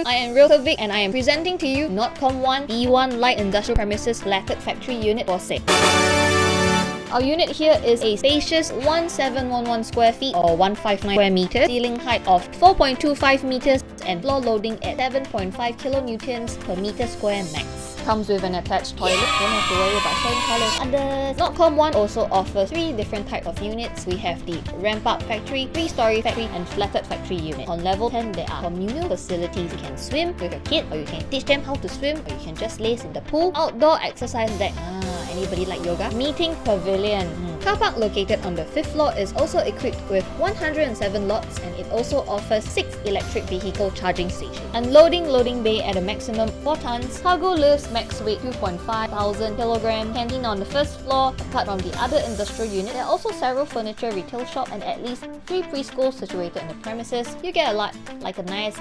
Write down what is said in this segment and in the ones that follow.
I am Vic and I am presenting to you Nordcom 1 B1 Light Industrial Premises Flatted Factory Unit for sale. Our unit here is a spacious 1711 square feet or 159 square meters, ceiling height of 4.25 meters and floor loading at 7.5 kilonewtons per meter square max. Comes with an attached toilet, don't have to worry about sharing toilets. Andass. Nordcom 1 also offers 3 different types of units. We have the ramp-up factory, 3-story factory and flatted factory unit. On level 10, there are communal facilities. You can swim with your kid, or you can teach them how to swim, or you can just lace in the pool. Outdoor exercise deck. Anybody like yoga? Meeting pavilion. Carpark located on the 5th floor is also equipped with 107 lots, and it also offers 6 electric vehicle charging stations. Unloading loading bay at a maximum 4 tons. Cargo lifts max weight 2,500 kilograms. Canteen on the 1st floor. Apart from the other industrial unit, there are also several furniture retail shops and at least 3 preschools situated in the premises. You get a lot, like a nice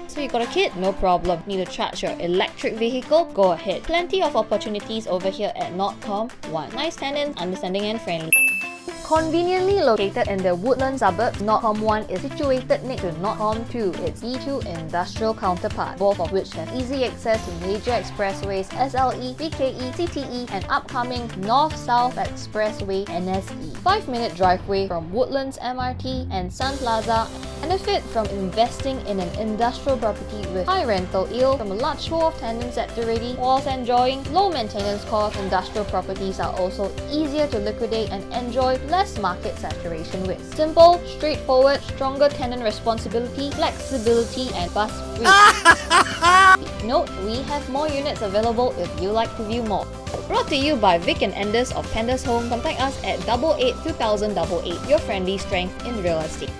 So you got a kid? No problem. Need to charge your electric vehicle? Go ahead. Plenty of opportunities over here at Nordcom 1. Nice tenants, understanding and friendly. Conveniently located in the Woodland suburbs, Nordcom 1 is situated next to Nordcom 2, its E2 industrial counterpart, both of which have easy access to major expressways SLE, BKE, CTE, and upcoming North-South Expressway NSE. 5-minute driveway from Woodlands MRT and Sun Plaza. Benefit from investing in an industrial property with high rental yield from a large pool of tenants at the ready. Whilst enjoying low maintenance costs, industrial properties are also easier to liquidate and enjoy less market saturation with. Simple, straightforward, stronger tenant responsibility, flexibility, and fuss free. Note, we have more units available if you like to view more. Brought to you by Vic and Andass of Andass Home. Contact us at 88 2088, your friendly strength in real estate.